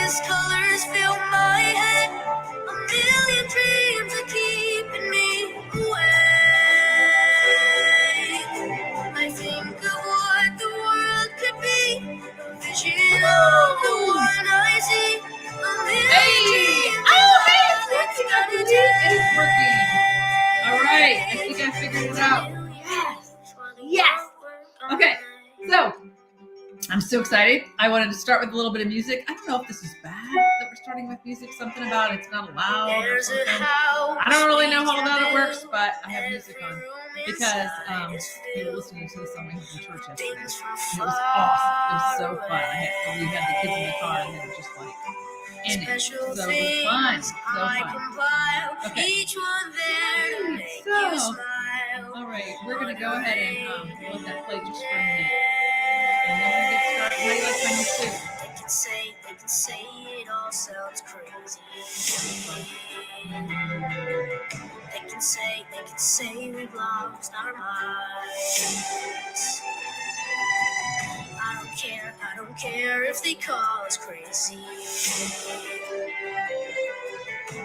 brightest colors fill my head. A million dreams are keeping me awake. I think of what the world could be, a vision of the one I see. A million dreams It is working. All right, I think I figured it out. Yes. Okay, so I'm so excited. I wanted to start with a little bit of music. I don't know if this is bad that we're starting with music. Something about it's not loud or something. I don't really know how well it works, but I have music on because we were listening to this on my way to church yesterday. And it was awesome. It was so fun. We had the kids in the car and they were just like in it. So it was fun. So fun. Okay. So, all right, we're gonna go ahead and let that play just for a minute. And then we're gonna get started. How do you like my new suit? They can say it all sounds crazy. They can say we've lost our minds. I don't care if they call us crazy.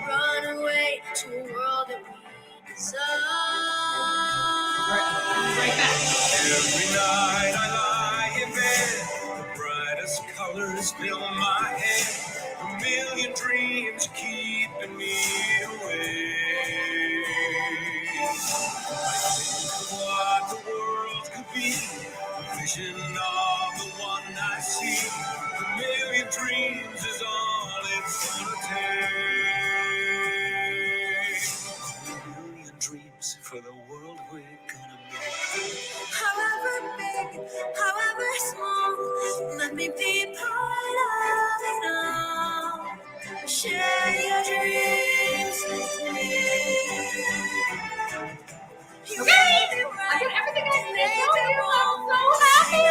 Run away to a world that we desire. Right back. Every night I lie in bed, the brightest colors fill my head. A million dreams keeping me awake. I think of what the world could be, a vision of the one I see. A million dreams is all it's gonna take. A million dreams for the world we're gonna make. However big, however small, let me be part of it all. Share your dreams with me. Okay, I got everything I said. I'm so happy.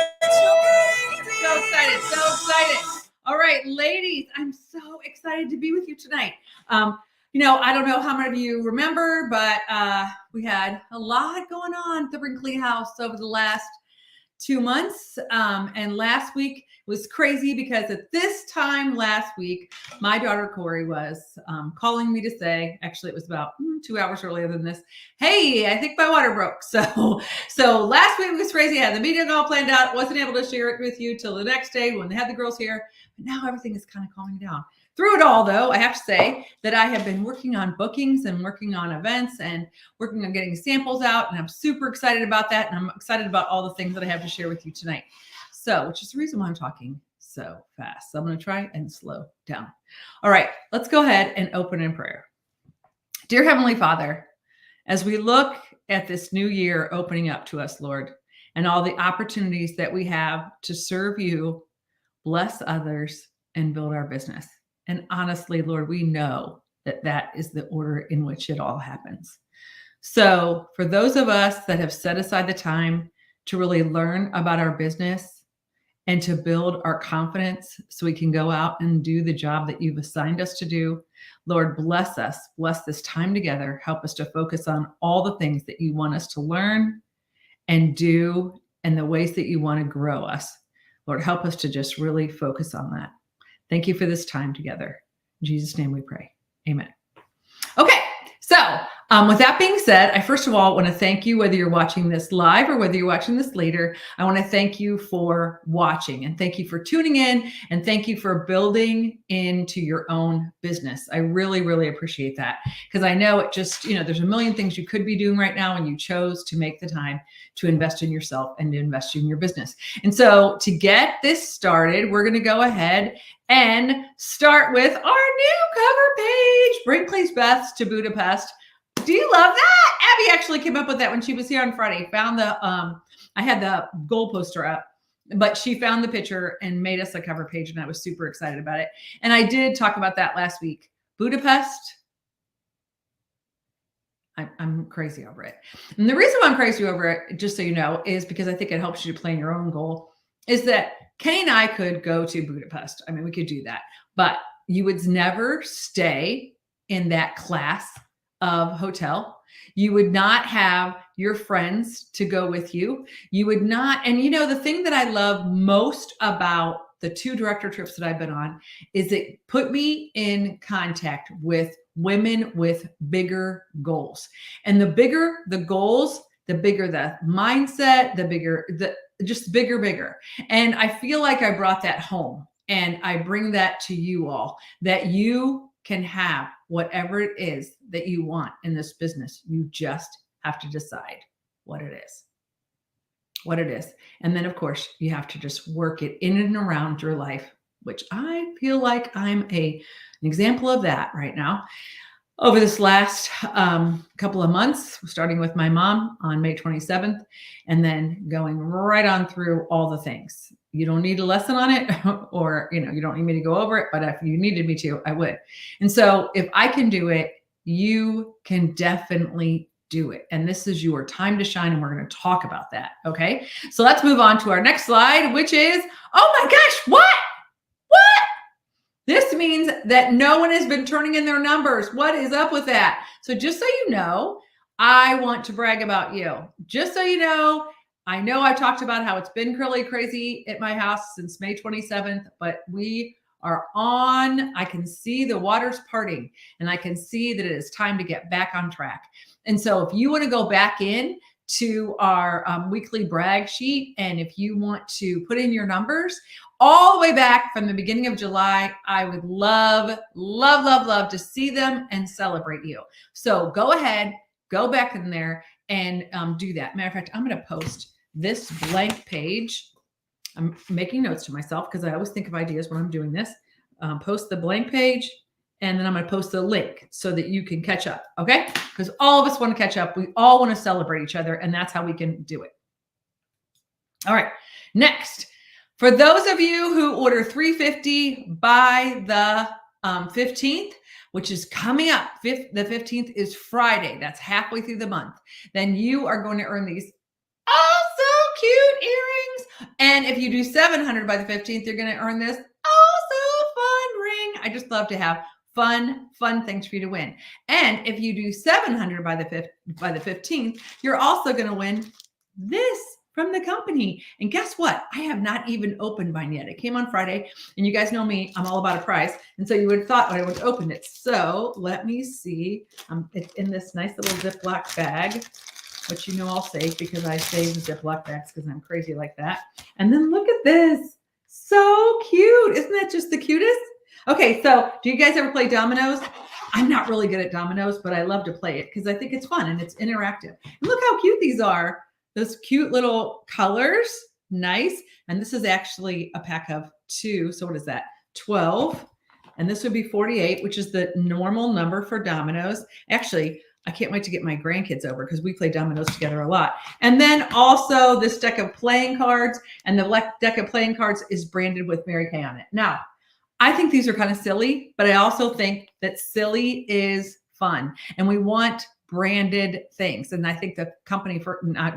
So excited, so excited. All right, ladies, I'm so excited to be with you tonight. I don't know how many of you remember, but we had a lot going on at the Brinkley house over the last 2 months. And last week was crazy because at this time last week, my daughter Corey was calling me to say, actually it was about 2 hours earlier than this. Hey, I think my water broke. So last week was crazy. I had the meeting all planned out. Wasn't able to share it with you till the next day when they had the girls here. But now everything is kind of calming down. Through it all, though, I have to say that I have been working on bookings and working on events and working on getting samples out. And I'm super excited about that. And I'm excited about all the things that I have to share with you tonight. So, which is the reason why I'm talking so fast. So I'm going to try and slow down. All right, let's go ahead and open in prayer. Dear Heavenly Father, as we look at this new year opening up to us, Lord, and all the opportunities that we have to serve you, bless others, and build our business. And honestly, Lord, we know that that is the order in which it all happens. So for those of us that have set aside the time to really learn about our business and to build our confidence so we can go out and do the job that you've assigned us to do, Lord, bless us, bless this time together. Help us to focus on all the things that you want us to learn and do and the ways that you want to grow us. Lord, help us to just really focus on that. Thank you for this time together. In Jesus' name we pray. Amen. Okay, so with that being said, I first of all want to thank you, whether you're watching this live or whether you're watching this later. I want to thank you for watching and thank you for tuning in and thank you for building into your own business. I really, really appreciate that because I know it just, there's a million things you could be doing right now and you chose to make the time to invest in yourself and to invest in your business. And so to get this started, we're going to go ahead and start with our new cover page, Brinkley's Beths to Budapest. Do you love that? Abby actually came up with that when she was here on Friday. Found the, I had the goal poster up, but she found the picture and made us a cover page, and I was super excited about it. And I did talk about that last week. Budapest, I'm crazy over it. And the reason why I'm crazy over it, just so you know, is because I think it helps you to plan your own goal, is that Kenny and I could go to Budapest. I mean, we could do that, but you would never stay in that class of hotel. You would not have your friends to go with you. You would not. And the thing that I love most about the 2 director trips that I've been on is it put me in contact with women with bigger goals. And the bigger the goals, the bigger the mindset, the bigger, just bigger. And I feel like I brought that home, and I bring that to you all, that you can have whatever it is that you want in this business. You just have to decide what it is. And then of course you have to just work it in and around your life, which I feel like I'm an example of that right now. Over this last couple of months, starting with my mom on May 27th, and then going right on through all the things. You don't need a lesson on it, or you don't need me to go over it, but if you needed me to, I would. And so if I can do it, you can definitely do it. And this is your time to shine, and we're going to talk about that. Okay. So let's move on to our next slide, which is, oh my gosh, what? This means that no one has been turning in their numbers. What is up with that? So just so you know, I want to brag about you. Just so you know, I know I've talked about how it's been really crazy at my house since May 27th, but we are on. I can see the waters parting, and I can see that it is time to get back on track. And so if you want to go back in to our weekly brag sheet, and if you want to put in your numbers all the way back from the beginning of July, I would love to see them and celebrate you. So go ahead, go back in there and do that. Matter of fact, I'm going to post this blank page. I'm making notes to myself because I always think of ideas when I'm doing this. Post the blank page, and then I'm going to post the link so that you can catch up. Okay. Because all of us want to catch up. We all want to celebrate each other, and that's how we can do it. All right. Next, for those of you who order $350 by the 15th, which is coming up, the 15th is Friday. That's halfway through the month. Then you are going to earn these so cute earrings. And if you do $700 by the 15th, you're going to earn this so fun ring. I just love to have fun things for you to win. And if you do $700 by the 15th, you're also going to win this from the company. And guess what? I have not even opened mine yet. It came on Friday, and you guys know me, I'm all about a price. And so you would have thought I would have opened it. So let me see. It's in this nice little Ziploc bag, which I'll save because I save the Ziploc bags because I'm crazy like that. And then look at this. So cute. Isn't that just the cutest? Okay, so do you guys ever play dominoes? I'm not really good at dominoes, but I love to play it because I think it's fun and it's interactive. And look how cute these are. Those cute little colors. Nice. And this is actually a pack of 2. So what is that? 12. And this would be 48, which is the normal number for dominoes. Actually, I can't wait to get my grandkids over because we play dominoes together a lot. And then also this deck of playing cards, and the deck of playing cards is branded with Mary Kay on it. Now, I think these are kind of silly, but I also think that silly is fun, and we want branded things. And I think the company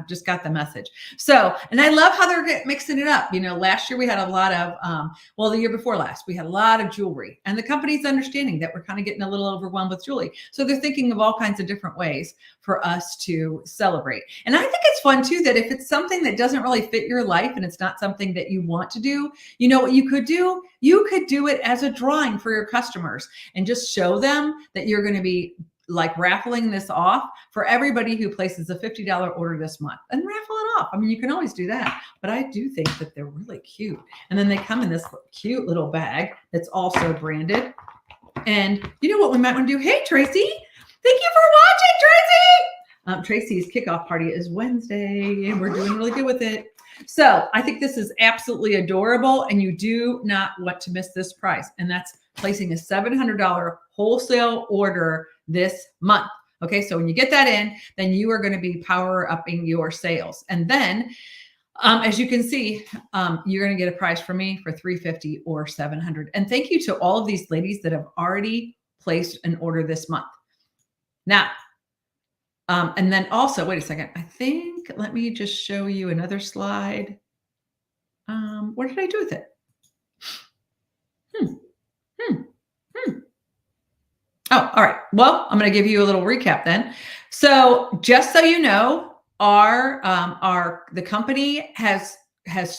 just got the message. So, and I love how they're mixing it up. Last year we had a lot of, the year before last, we had a lot of jewelry, and the company's understanding that we're kind of getting a little overwhelmed with jewelry. So they're thinking of all kinds of different ways for us to celebrate. And I think it's fun too, that if it's something that doesn't really fit your life and it's not something that you want to do, you know what you could do? You could do it as a drawing for your customers and just show them that you're going to be like raffling this off for everybody who places a $50 order this month, and raffle it off. I mean, you can always do that, but I do think that they're really cute. And then they come in this cute little bag that's also branded. And you know what we might want to do? Hey, Tracy, thank you for watching, Tracy. Tracy's kickoff party is Wednesday, and we're doing really good with it. So I think this is absolutely adorable, and you do not want to miss this price. And that's placing a $700 wholesale order this month. Okay, so when you get that in, then you are going to be power-upping your sales. And then, as you can see, you're going to get a price from me for $350 or $700. And thank you to all of these ladies that have already placed an order this month. Now, and then also, wait a second. I think, let me just show you another slide. What did I do with it? Oh, all right. Well, I'm going to give you a little recap then. So just so you know, the company has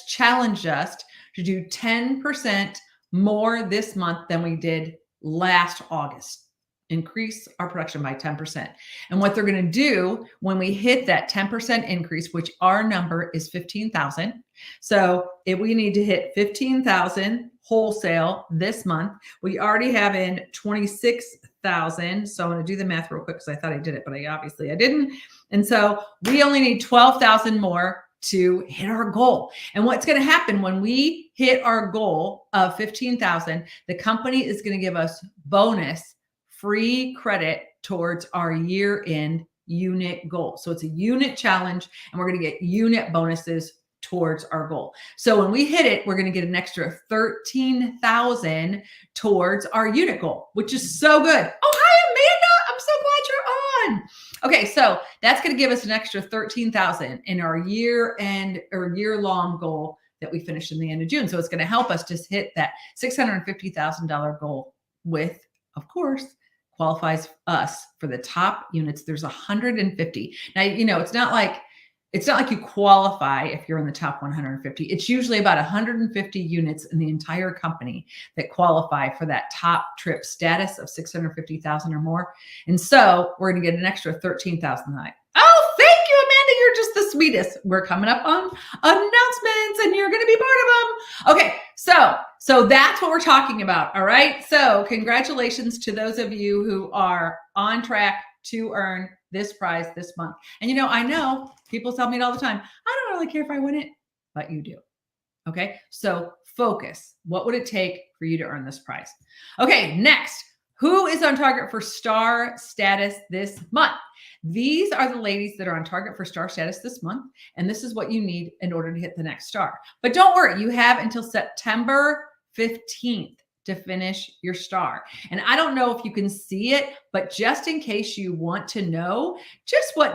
challenged us to do 10% more this month than we did last August. Increase our production by 10%. And what they're going to do when we hit that 10% increase, which our number is 15,000. So if we need to hit 15,000 wholesale this month, we already have in 26,000. So I'm going to do the math real quick because I thought I did it, but I didn't. And so we only need 12,000 more to hit our goal. And what's going to happen when we hit our goal of 15,000, the company is going to give us bonus free credit towards our year-end unit goal. So it's a unit challenge, and we're going to get unit bonuses towards our goal. So when we hit it, we're going to get an extra 13,000 towards our unit goal, which is so good. Oh, hi, Amanda. I'm so glad you're on. Okay, so that's going to give us an extra 13,000 in our year-end or year-long goal that we finished in the end of June. So it's going to help us just hit that $650,000 goal with, of course, qualifies us for the top units. There's 150. Now, it's not like you qualify if you're in the top 150. It's usually about 150 units in the entire company that qualify for that top trip status of 650,000 or more. And so we're going to get an extra 13,000 tonight. Oh, thank you, Amanda. You're just the sweetest. We're coming up on announcements and you're going to be part of them. Okay. So that's what we're talking about. All right. So congratulations to those of you who are on track to earn this prize this month. And I know people tell me it all the time. I don't really care if I win it, but you do. Okay. So focus. What would it take for you to earn this prize? Okay. Next, who is on target for star status this month? These are the ladies that are on target for star status this month. And this is what you need in order to hit the next star. But don't worry, you have until September 15th to finish your star. And I don't know if you can see it, but just in case you want to know just like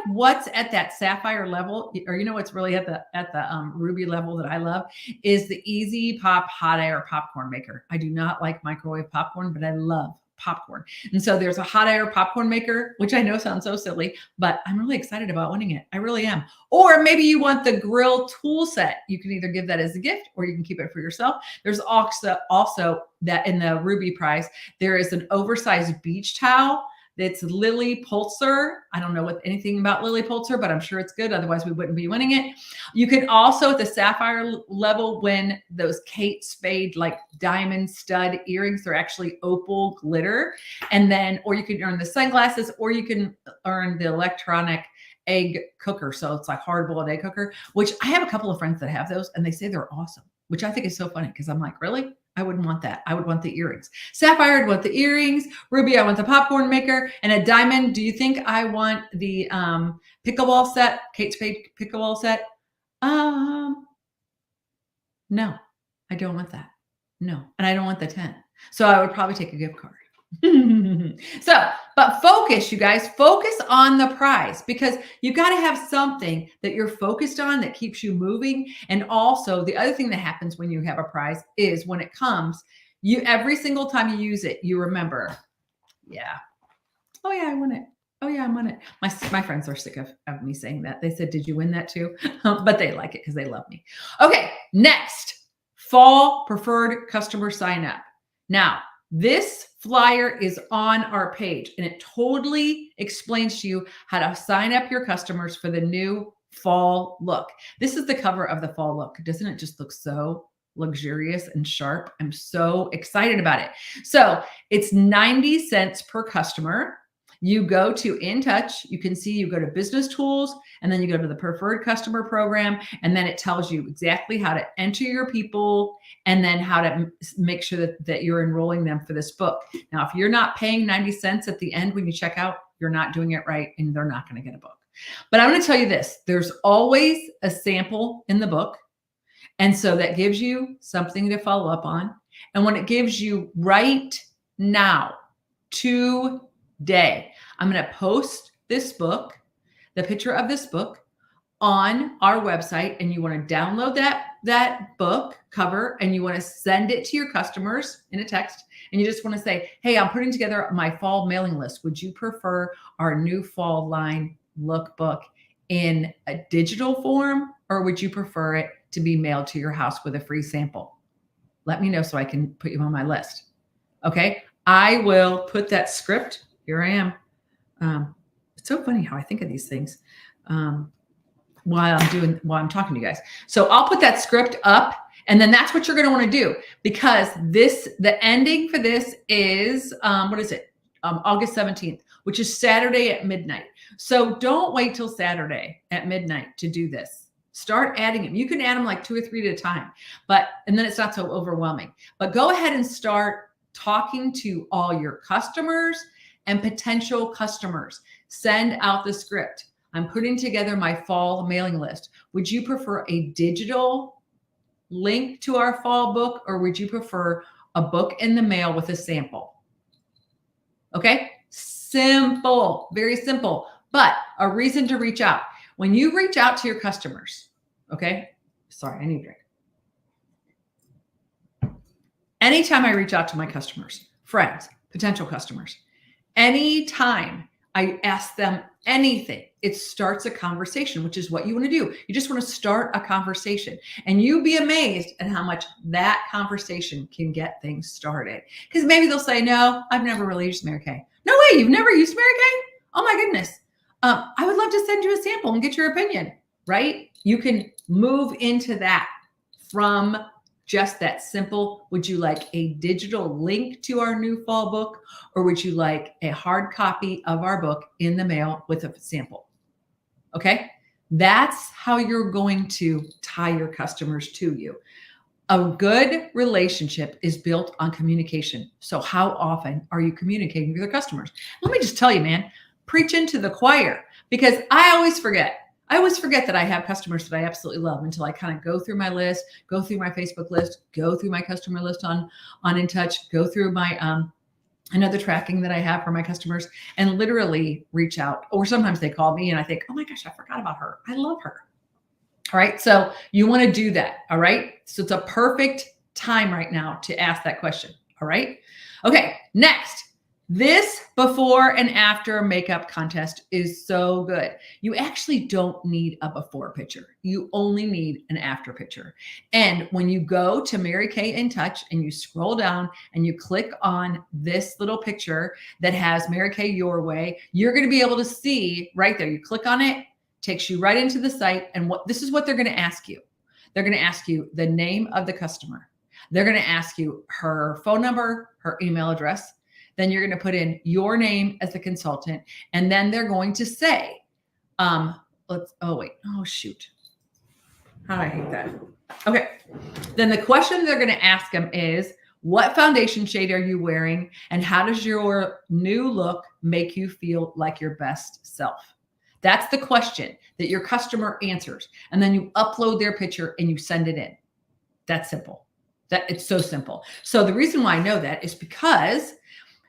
what's at that sapphire level, or what's really at the ruby level that I love is the Easy Pop hot air popcorn maker. I do not like microwave popcorn, but I love popcorn. And so there's a hot air popcorn maker, which I know sounds so silly, but I'm really excited about winning it. I really am. Or maybe you want the grill tool set. You can either give that as a gift or you can keep it for yourself. There's also that in the Ruby prize, there is an oversized beach towel. That's Lily Pulitzer. I don't know anything about Lily Pulitzer, but I'm sure it's good. Otherwise, we wouldn't be winning it. You can also, at the sapphire level, win those Kate Spade like diamond stud earrings. They're actually opal glitter. Or you can earn the sunglasses, or you can earn the electronic egg cooker. So it's like hard-boiled egg cooker, which I have a couple of friends that have those, and they say they're awesome, which I think is so funny because I'm like, really? I wouldn't want that. I would want the earrings. Sapphire, I'd want the earrings. Ruby, I want the popcorn maker. And a diamond, do you think I want the pickleball set, Kate Spade pickleball set? No, I don't want that. No, and I don't want the 10. So I would probably take a gift card. But focus, you guys, focus on the prize, because you got to have something that you're focused on that keeps you moving. And also the other thing that happens when you have a prize is when it comes, every single time you use it, you remember, oh yeah, I won it. Oh yeah, I won it. My friends are sick of me saying that. They said, did you win that too? But they like it because they love me. Okay, next, fall preferred customer sign up. Now, this flyer is on our page, and it totally explains to you how to sign up your customers for the new fall look. This is the cover of the fall look. Doesn't it just look so luxurious and sharp? I'm so excited about it. So it's 90 cents per customer. You go to In Touch, you can see you go to business tools, and then you go to the preferred customer program. And then it tells you exactly how to enter your people and then how to make sure that you're enrolling them for this book. Now, if you're not paying 90 cents at the end when you check out, you're not doing it right and they're not going to get a book. But I'm going to tell you this, there's always a sample in the book. And so that gives you something to follow up on. And when it gives you right now, today, I'm going to post this book, the picture of this book, on our website, and you want to download that book cover and you want to send it to your customers in a text, and you just want to say, hey, I'm putting together my fall mailing list. Would you prefer our new fall line lookbook in a digital form, or would you prefer it to be mailed to your house with a free sample. Let me know so I can put you on my list. Okay. I will put that script. Here I am. It's so funny how I think of these things while I'm talking to you guys. So I'll put that script up, and then that's what you're going to want to do, because the ending for this is, August 17th, which is Saturday at midnight. So don't wait till Saturday at midnight to do this. Start adding them. You can add them like 2 or 3 at a time, and then it's not so overwhelming. But go ahead and start talking to all your customers and potential customers. Send out the script. I'm putting together my fall mailing list. Would you prefer a digital link to our fall book, or would you prefer a book in the mail with a sample? Okay, simple, very simple, but a reason to reach out. When you reach out to your customers, okay, sorry, I need a drink. Anytime I reach out to my customers, friends, potential customers, anytime I ask them anything, it starts a conversation, which is what you want to do. You just want to start a conversation, and you'll be amazed at how much that conversation can get things started. Because maybe they'll say, no, I've never really used Mary Kay. No way, you've never used Mary Kay? Oh my goodness. I would love to send you a sample and get your opinion, right? You can move into that from just that simple. Would you like a digital link to our new fall book, or would you like a hard copy of our book in the mail with a sample? Okay. That's how you're going to tie your customers to you. A good relationship is built on communication. So how often are you communicating with your customers? Let me just tell you, man, preach into the choir, because I always forget that I have customers that I absolutely love until I kind of go through my list, go through my Facebook list, go through my customer list on InTouch, go through my another tracking that I have for my customers, and literally reach out. Or sometimes they call me and I think, oh my gosh, I forgot about her. I love her. All right. So you want to do that. All right. So it's a perfect time right now to ask that question. All right. Okay. Next. This before and after makeup contest is so good. You actually don't need a before picture. You only need an after picture. And when you go to Mary Kay InTouch and you scroll down and you click on this little picture that has Mary Kay Your Way, you're going to be able to see right there. You click on it, takes you right into the site. And this is what they're going to ask you. They're going to ask you the name of the customer. They're going to ask you her phone number, her email address. Then you're going to put in your name as the consultant. And then they're going to say, oh, shoot. How do I hate that? Okay. Then the question they're going to ask them is, what foundation shade are you wearing? And how does your new look make you feel like your best self? That's the question that your customer answers. And then you upload their picture and you send it in. That's simple. It's so simple. So the reason why I know that is because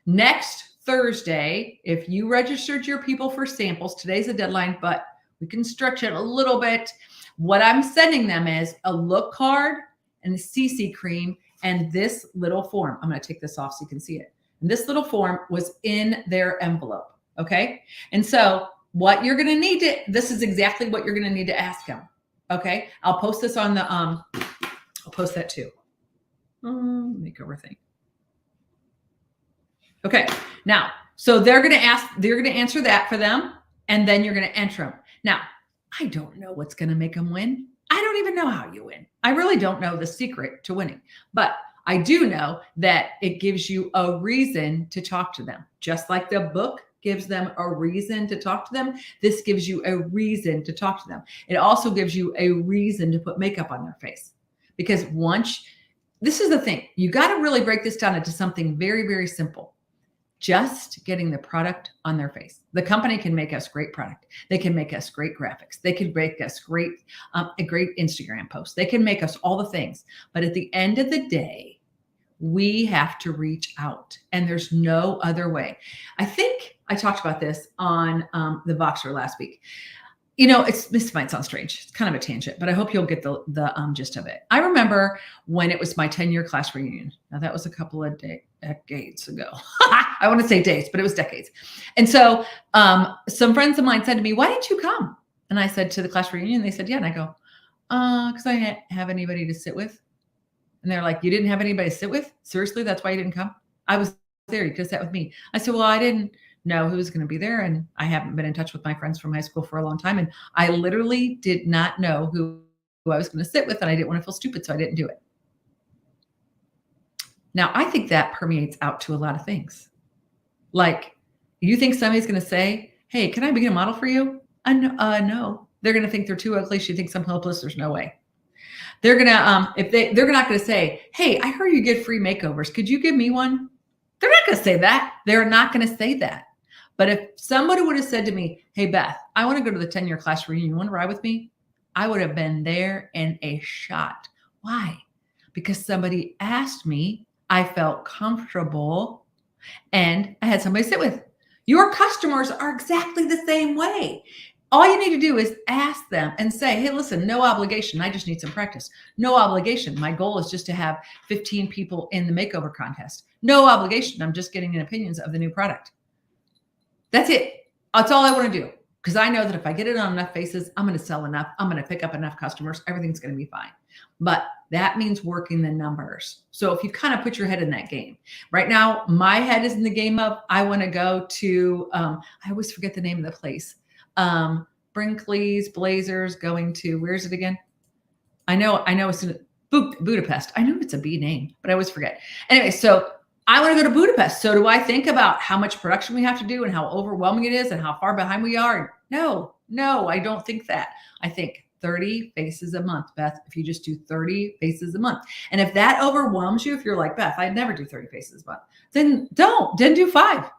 next Thursday, if you registered your people for samples, today's the deadline, but we can stretch it a little bit. What I'm sending them is a look card and the CC cream and this little form. I'm going to take this off so you can see it. And this little form was in their envelope. Okay. And so what you're going to need this is exactly what you're going to need to ask them. Okay. I'll post this on the, I'll post that too. Makeover thing. Okay. Now, so they're going to answer that for them, and then you're going to enter them. Now, I don't know what's going to make them win. I don't even know how you win. I really don't know the secret to winning, but I do know that it gives you a reason to talk to them. Just like the book gives them a reason to talk to them, this gives you a reason to talk to them. It also gives you a reason to put makeup on their face, because this is the thing, you got to really break this down into something very, very simple. Just getting the product on their face. The company can make us great product. They can make us great graphics. They can make us a great Instagram post. They can make us all the things. But at the end of the day, we have to reach out, and there's no other way. I think I talked about this on the Voxer last week. You know, this might sound strange. It's kind of a tangent, but I hope you'll get the gist of it. I remember when it was my 10-year class reunion. Now that was a couple of decades ago. I want to say days, but it was decades. And so some friends of mine said to me, why didn't you come? And I said to the class reunion, they said, yeah. And I go, Because I didn't have anybody to sit with. And they're like, you didn't have anybody to sit with? Seriously? That's why you didn't come? I was there. You could have sat with me. I said, well, I didn't know who was going to be there. And I haven't been in touch with my friends from high school for a long time. And I literally did not know who I was going to sit with. And I didn't want to feel stupid. So I didn't do it. Now, I think that permeates out to a lot of things. Like, you think somebody's going to say, hey, can I be a model for you? No. They're going to think they're too ugly. She thinks I'm hopeless. There's no way. They're going to, they're not going to say, hey, I heard you get free makeovers. Could you give me one? They're not going to say that. They're not going to say that. But if somebody would have said to me, hey, Beth, I want to go to the 10-year class reunion. You want to ride with me? I would have been there in a shot. Why? Because somebody asked me, I felt comfortable, and I had somebody to sit with. Your customers are exactly the same way. All you need to do is ask them and say, hey, listen, no obligation. I just need some practice. No obligation. My goal is just to have 15 people in the makeover contest. No obligation. I'm just getting opinions of the new product. That's it. That's all I want to do. Because I know that if I get it on enough faces, I'm going to sell enough. I'm going to pick up enough customers. Everything's going to be fine. But that means working the numbers. So if you kind of put your head in that game. Right now, my head is in the game of, I want to go to, I always forget the name of the place. Brinkley's Blazers going to, where's it again? I know it's in Budapest. I know it's a B name, but I always forget. Anyway, so I want to go to Budapest. So do I think about how much production we have to do and how overwhelming it is and how far behind we are? No, I don't think that. I think 30 faces a month, Beth, if you just do 30 faces a month. And if that overwhelms you, if you're like, Beth, I'd never do 30 faces a month, then do 5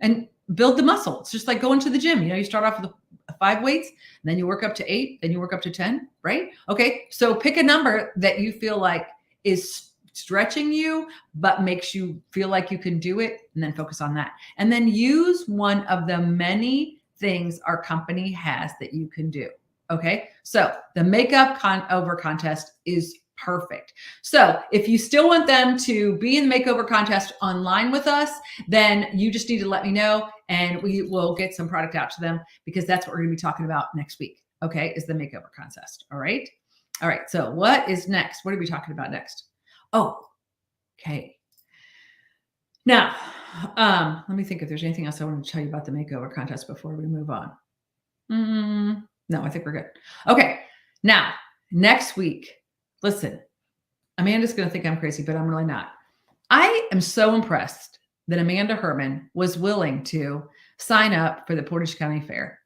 and build the muscle. It's just like going to the gym. You know, you start off with 5 weights, and then you work up to 8, then you work up to 10, right? Okay. So pick a number that you feel like is stretching you, but makes you feel like you can do it, and then focus on that. And then use one of the many things our company has that you can do. Okay. So the makeup over contest is perfect. So if you still want them to be in the makeover contest online with us, then you just need to let me know and we will get some product out to them, because that's what we're going to be talking about next week. Okay. Is the makeover contest. All right. All right. So what is next? What are we talking about next? Oh, okay. Now, let me think if there's anything else I want to tell you about the makeover contest before we move on. No, I think we're good. Okay. Now, next week, listen, Amanda's going to think I'm crazy, but I'm really not. I am so impressed that Amanda Herman was willing to sign up for the Portage County Fair.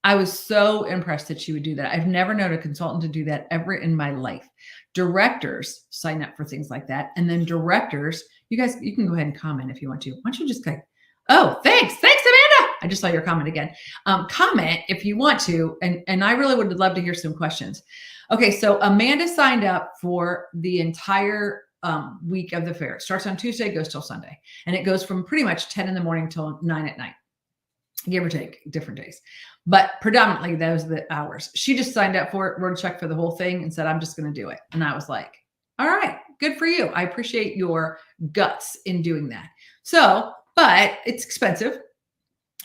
I was so impressed that she would do that. I've never known a consultant to do that ever in my life. Directors sign up for things like that. And then directors, you guys, you can go ahead and comment if you want to. Why don't you just go, oh, thanks, Amanda. I just saw your comment again. Comment if you want to. And I really would love to hear some questions. Okay, so Amanda signed up for the entire week of the fair. It starts on Tuesday, goes till Sunday. And it goes from pretty much 10 in the morning till 9 at night. Give or take, different days. But predominantly those are the hours. She just signed up for it, wrote a check for the whole thing, and said, I'm just going to do it. And I was like, all right, good for you. I appreciate your guts in doing that. So, but it's expensive.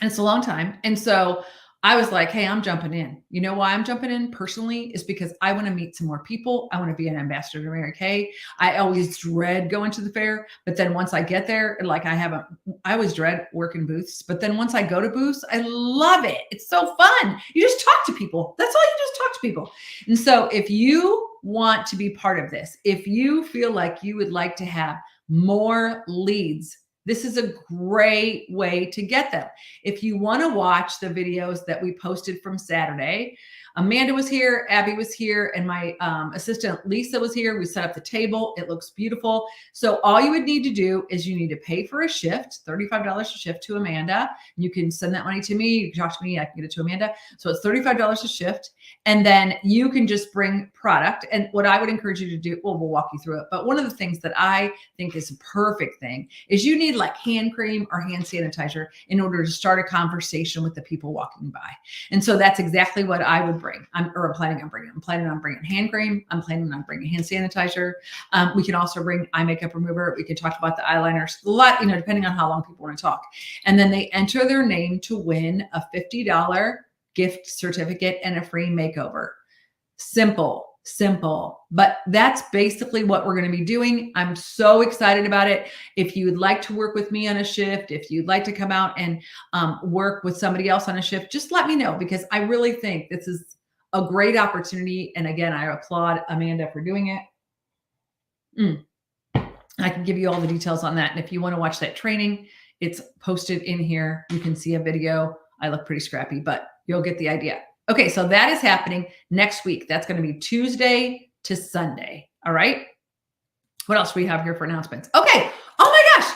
And it's a long time. And so I was like, hey, I'm jumping in. You know why I'm jumping in personally is because I want to meet some more people. I want to be an ambassador to Mary Kay. I always dread going to the fair, but then once I get there, like I always dread working booths, but then once I go to booths, I love it. It's so fun. You just talk to people. That's all, you just talk to people. And so if you want to be part of this, if you feel like you would like to have more leads, this is a great way to get them. If you want to watch the videos that we posted from Saturday, Amanda was here, Abby was here, and my assistant Lisa was here. We set up the table. It looks beautiful. So all you would need to do is you need to pay for a shift, $35 a shift to Amanda. You can send that money to me. You can talk to me. I can get it to Amanda. So it's $35 a shift. And then you can just bring product. And what I would encourage you to do, well, we'll walk you through it. But one of the things that I think is a perfect thing is you need like hand cream or hand sanitizer in order to start a conversation with the people walking by. And so that's exactly what I would bring. I'm planning on bringing hand cream. I'm planning on bringing hand sanitizer. We can also bring eye makeup remover. We can talk about the eyeliners, a lot, depending on how long people want to talk. And then they enter their name to win a $50 gift certificate and a free makeover. Simple, simple. But that's basically what we're going to be doing. I'm so excited about it. If you would like to work with me on a shift, if you'd like to come out and work with somebody else on a shift, just let me know, because I really think this is a great opportunity. And again, I applaud Amanda for doing it. I can give you all the details on that. And if you want to watch that training, it's posted in here. You can see a video. I look pretty scrappy, but you'll get the idea. Okay, so that is happening next week. That's going to be Tuesday to Sunday. All right. What else do we have here for announcements? Okay. Oh my gosh.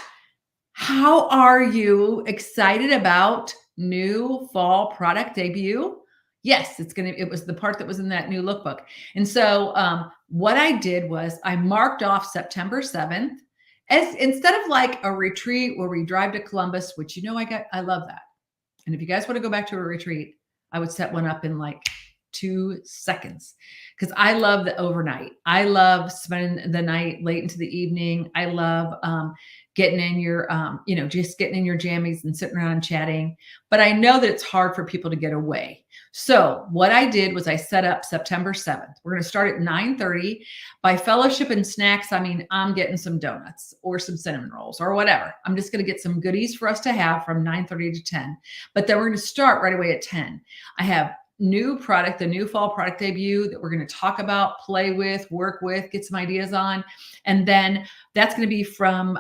How are you excited about new fall product debut? Yes, it was the part that was in that new lookbook. And so what I did was I marked off September 7th as instead of like a retreat where we drive to Columbus, which, I love that. And if you guys want to go back to a retreat, I would set one up in like 2 seconds, because I love the overnight. I love spending the night late into the evening. I love getting in your, just getting in your jammies and sitting around and chatting. But I know that it's hard for people to get away. So what I did was I set up September 7th. We're going to start at 9:30. By fellowship and snacks, I mean, I'm getting some donuts or some cinnamon rolls or whatever. I'm just going to get some goodies for us to have from 9:30 to 10. But then we're going to start right away at 10. I have new product, the new fall product debut that we're going to talk about, play with, work with, get some ideas on. And then that's going to be from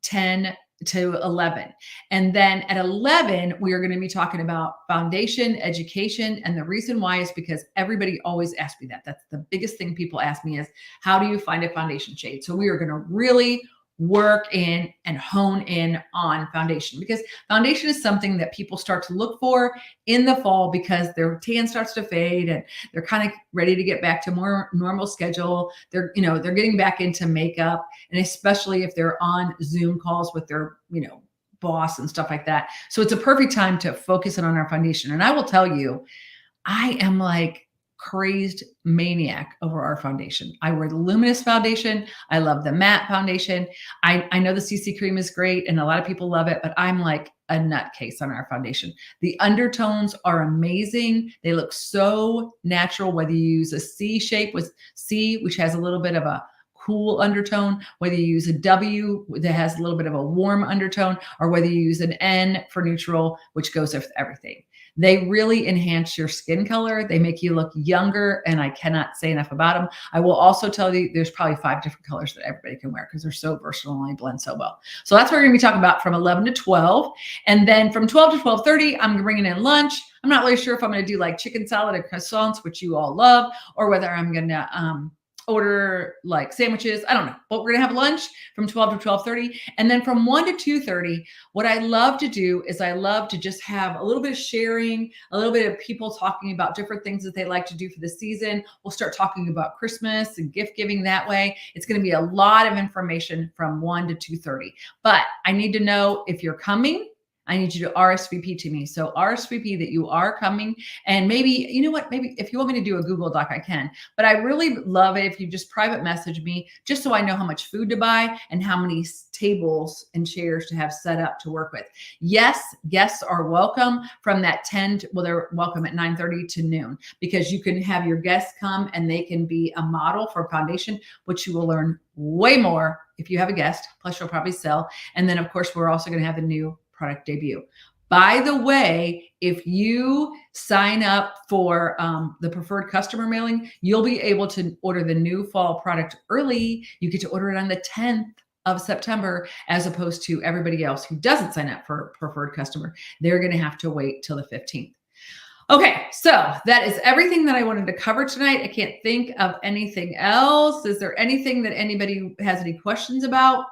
10 to 11. And then at 11, we are going to be talking about foundation education. And the reason why is because everybody always asks me that. That's the biggest thing people ask me is, how do you find a foundation shade? So we are going to really work in and hone in on foundation, because foundation is something that people start to look for in the fall because their tan starts to fade and they're kind of ready to get back to more normal schedule. They're getting back into makeup, and especially if they're on Zoom calls with their, boss and stuff like that. So it's a perfect time to focus in on our foundation. And I will tell you, I am like crazed maniac over our foundation. I wear the luminous foundation. I love the matte foundation. I know the CC cream is great and a lot of people love it, but I'm like a nutcase on our foundation. The undertones are amazing. They look so natural, whether you use a C shape with C, which has a little bit of a cool undertone, whether you use a W that has a little bit of a warm undertone, or whether you use an N for neutral, which goes with everything. They really enhance your skin color. They make you look younger, and I cannot say enough about them. I will also tell you there's probably 5 different colors that everybody can wear because they're so versatile and they blend so well. So that's what we're going to be talking about from 11 to 12. And then from 12 to 12:30, I'm bringing in lunch. I'm not really sure if I'm going to do like chicken salad and croissants, which you all love, or whether I'm going to order like sandwiches. I don't know, but we're going to have lunch from 12 to 12:30. And then from 1 to 2:30, what I love to do is I love to just have a little bit of sharing, a little bit of people talking about different things that they like to do for the season. We'll start talking about Christmas and gift giving that way. It's going to be a lot of information from 1 to 2:30, but I need to know if you're coming. I need you to RSVP to me. So RSVP that you are coming, and maybe, you know what, maybe if you want me to do a Google Doc, I can, but I really love it if you just private message me, just so I know how much food to buy and how many tables and chairs to have set up to work with. Yes, guests are welcome from that 10 to, well, they're welcome at 9:30 to noon, because you can have your guests come and they can be a model for foundation, which you will learn way more if you have a guest, plus you'll probably sell. And then of course, we're also going to have a new product debut. By the way, if you sign up for the preferred customer mailing, you'll be able to order the new fall product early. You get to order it on the 10th of September, as opposed to everybody else who doesn't sign up for preferred customer. They're going to have to wait till the 15th. Okay, so that is everything that I wanted to cover tonight. I can't think of anything else. Is there anything that anybody has any questions about?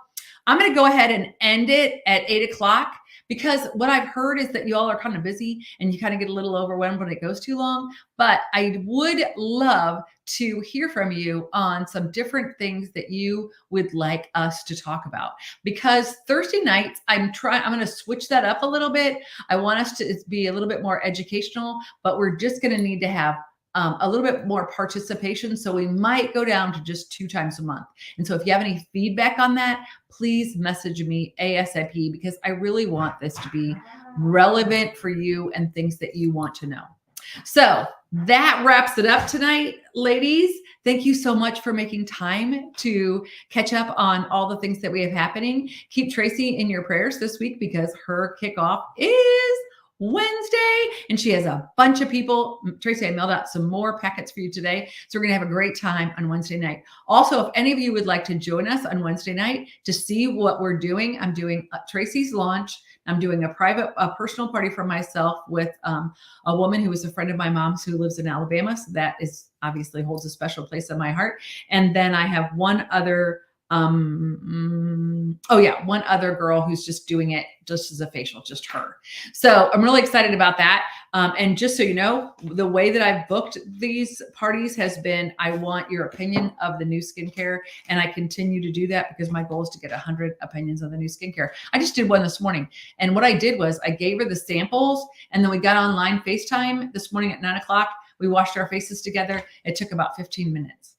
I'm going to go ahead and end it at 8 o'clock. Because what I've heard is that you all are kind of busy and you kind of get a little overwhelmed when it goes too long. But I would love to hear from you on some different things that you would like us to talk about. Because Thursday nights, I'm going to switch that up a little bit. I want us to be a little bit more educational, but we're just going to need to have a little bit more participation. So we might go down to just 2 times a month. And so if you have any feedback on that, please message me ASAP, because I really want this to be relevant for you and things that you want to know. So that wraps it up tonight, ladies. Thank you so much for making time to catch up on all the things that we have happening. Keep Tracy in your prayers this week because her kickoff is Wednesday and she has a bunch of people. Tracy, I mailed out some more packets for you today. So we're going to have a great time on Wednesday night. Also, if any of you would like to join us on Wednesday night to see what we're doing, I'm doing Tracy's launch. I'm doing a personal party for myself with a woman who is a friend of my mom's who lives in Alabama. So that is obviously holds a special place in my heart. And then I have one other one other girl who's just doing it just as a facial, just her. So I'm really excited about that. And just so you know, the way that I've booked these parties has been, I want your opinion of the new skincare. And I continue to do that because my goal is to get 100 opinions on the new skincare. I just did one this morning. And what I did was I gave her the samples and then we got online FaceTime this morning at 9:00. We washed our faces together. It took about 15 minutes.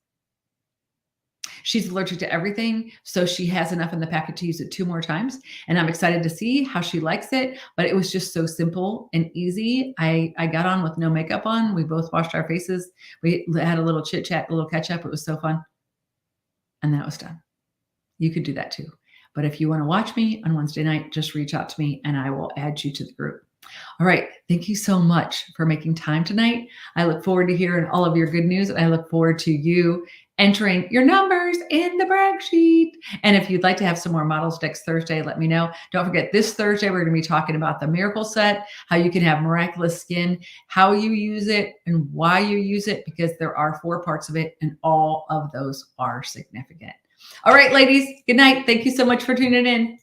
She's allergic to everything, so she has enough in the packet to use it 2 more times. And I'm excited to see how she likes it. But it was just so simple and easy. I got on with no makeup on. We both washed our faces. We had a little chit chat, a little catch up. It was so fun. And then it was done. You could do that too. But if you want to watch me on Wednesday night, just reach out to me and I will add you to the group. All right. Thank you so much for making time tonight. I look forward to hearing all of your good news. And I look forward to you entering your numbers in the brag sheet. And if you'd like to have some more models next Thursday, let me know. Don't forget, this Thursday, we're going to be talking about the Miracle Set, how you can have miraculous skin, how you use it, and why you use it, because there are 4 parts of it, and all of those are significant. All right, ladies, good night. Thank you so much for tuning in.